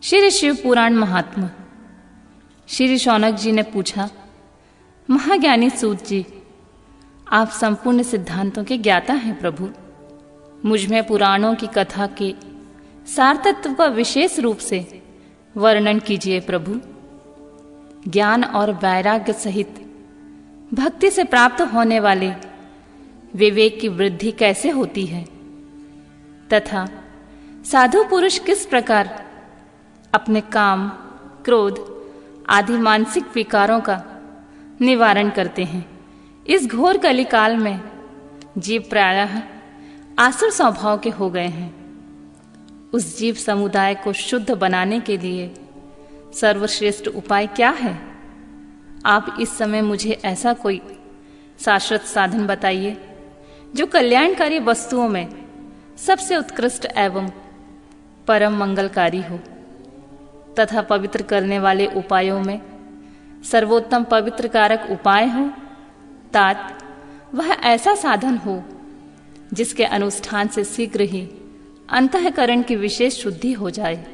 श्री शिव पुराण महात्मा। श्री शौनक जी ने पूछा, महाज्ञानी सूत जी, आप संपूर्ण सिद्धांतों के ज्ञाता हैं प्रभु। मुझ में पुराणों की कथा के सार तत्व का विशेष रूप से वर्णन कीजिए प्रभु। ज्ञान और वैराग्य सहित भक्ति से प्राप्त होने वाले विवेक की वृद्धि कैसे होती है, तथा साधु पुरुष किस प्रकार अपने काम, क्रोध आदि मानसिक विकारों का निवारण करते हैं। इस घोर कलिकाल में जीव प्रायः आसुर स्वभाव के हो गए हैं। उस जीव समुदाय को शुद्ध बनाने के लिए सर्वश्रेष्ठ उपाय क्या है? आप इस समय मुझे ऐसा कोई शाश्वत साधन बताइए जो कल्याणकारी वस्तुओं में सबसे उत्कृष्ट एवं परम मंगलकारी हो, तथा पवित्र करने वाले उपायों में सर्वोत्तम पवित्र कारक उपाय हो, तात वह ऐसा साधन हो जिसके अनुष्ठान से शीघ्र ही अंतःकरण की विशेष शुद्धि हो जाए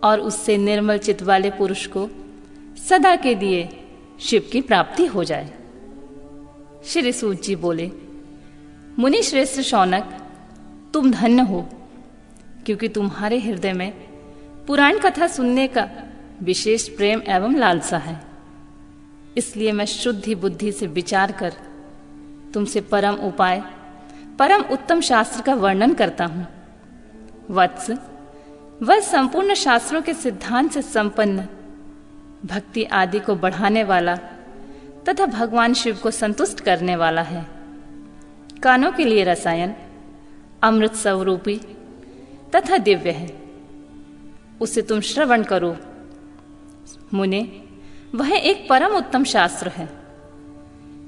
और उससे निर्मल चित्त वाले पुरुष को सदा के लिए शिव की प्राप्ति हो जाए। श्री सूत जी बोले, मुनि श्रेष्ठ शौनक, तुम धन्य हो, क्योंकि तुम्हारे हृदय में पुराण कथा सुनने का विशेष प्रेम एवं लालसा है। इसलिए मैं शुद्धि बुद्धि से विचार कर तुमसे परम उपाय, परम उत्तम शास्त्र का वर्णन करता हूं। वत्स, वह संपूर्ण शास्त्रों के सिद्धांत से संपन्न, भक्ति आदि को बढ़ाने वाला तथा भगवान शिव को संतुष्ट करने वाला है। कानों के लिए रसायन अमृत स्वरूपी तथा दिव्य है, उसे तुम श्रवण करो। मुने, वह एक परम उत्तम शास्त्र है।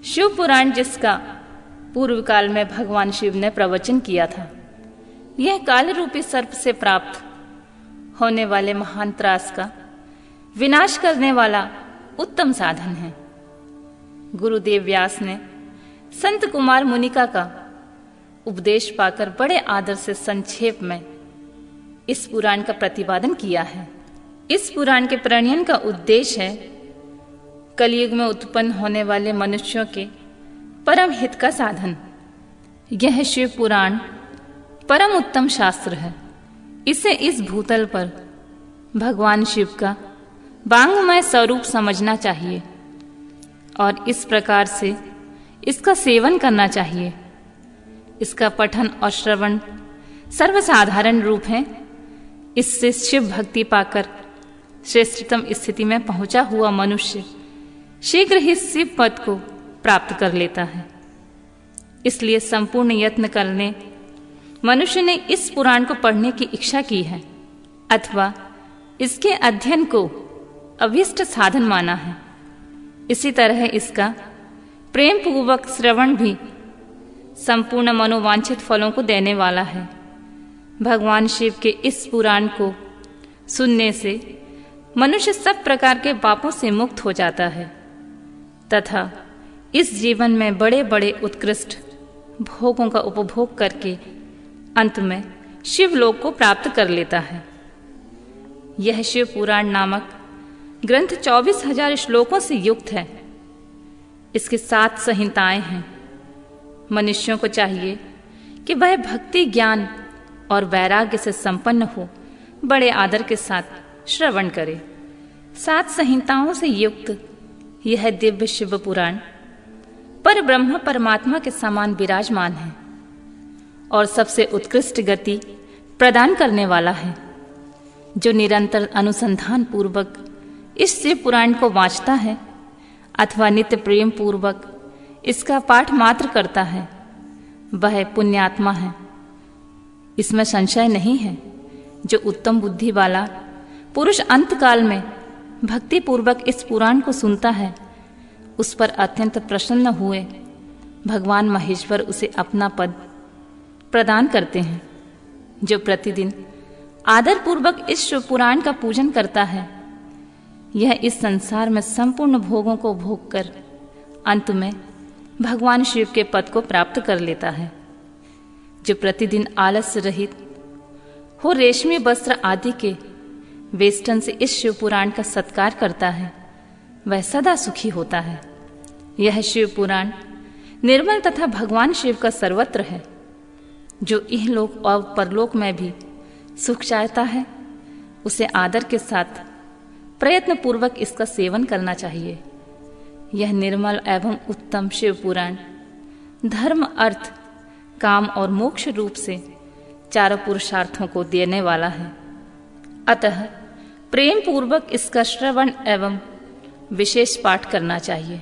शिव पुराण, जिसका पूर्व काल में भगवान शिव ने प्रवचन किया था, यह काल रूपी सर्प से प्राप्त होने वाले महान त्रास का विनाश करने वाला उत्तम साधन है। गुरुदेव व्यास ने संत कुमार मुनिका का उपदेश पाकर बड़े आदर से संक्षेप में इस पुराण का प्रतिपादन किया है। इस पुराण के प्रणयन का उद्देश्य है कलयुग में उत्पन्न होने वाले मनुष्यों के परम हित का साधन। यह शिव पुराण परम उत्तम शास्त्र है। इसे इस भूतल पर भगवान शिव का वांग्मय स्वरूप समझना चाहिए और इस प्रकार से इसका सेवन करना चाहिए। इसका पठन और श्रवण सर्वसाधारण रूप है। इससे शिव भक्ति पाकर श्रेष्ठतम स्थिति में पहुंचा हुआ मनुष्य शीघ्र ही शिव पद को प्राप्त कर लेता है। इसलिए संपूर्ण यत्न करने मनुष्य ने इस पुराण को पढ़ने की इच्छा की है अथवा इसके अध्ययन को अभीष्ट साधन माना है। इसी तरह इसका प्रेम पूर्वक श्रवण भी संपूर्ण मनोवांछित फलों को देने वाला है। भगवान शिव के इस पुराण को सुनने से मनुष्य सब प्रकार के पापों से मुक्त हो जाता है तथा इस जीवन में बड़े बड़े उत्कृष्ट भोगों का उपभोग करके अंत में शिवलोक को प्राप्त कर लेता है। यह शिव पुराण नामक ग्रंथ 24,000 श्लोकों से युक्त है। इसके 7 संहिताएं हैं। मनुष्यों को चाहिए कि वह भक्ति, ज्ञान और वैराग्य से संपन्न हो बड़े आदर के साथ श्रवण करे। 7 संहिताओं से युक्त यह दिव्य शिव पुराण पर ब्रह्म परमात्मा के समान विराजमान है और सबसे उत्कृष्ट गति प्रदान करने वाला है। जो निरंतर अनुसंधान पूर्वक इस शिव पुराण को वांचता है अथवा नित्य प्रेम पूर्वक इसका पाठ मात्र करता है, वह पुण्यात्मा है। इसमें संशय नहीं है। जो उत्तम बुद्धि वाला पुरुष अंतकाल में भक्ति पूर्वक इस पुराण को सुनता है, उस पर अत्यंत प्रसन्न हुए भगवान महेश्वर उसे अपना पद प्रदान करते हैं। जो प्रतिदिन आदर पूर्वक इस शिव पुराण का पूजन करता है, यह इस संसार में संपूर्ण भोगों को भोग कर अंत में भगवान शिव के पद को प्राप्त कर लेता है। जो प्रतिदिन आलस्य रहित हो रेशमी वस्त्र आदि के वेस्टर्न से इस शिव पुराण का सत्कार करता है वह सदा सुखी होता है। यह शिव पुराण निर्मल तथा भगवान शिव का सर्वत्र है। जो इहलोक और परलोक में भी सुख चाहता है उसे आदर के साथ प्रयत्न पूर्वक इसका सेवन करना चाहिए। यह निर्मल एवं उत्तम शिव पुराण धर्म, अर्थ, काम और मोक्ष रूप से चारों पुरुषार्थों को देने वाला है। अतः प्रेम पूर्वक इसका श्रवण एवं विशेष पाठ करना चाहिए।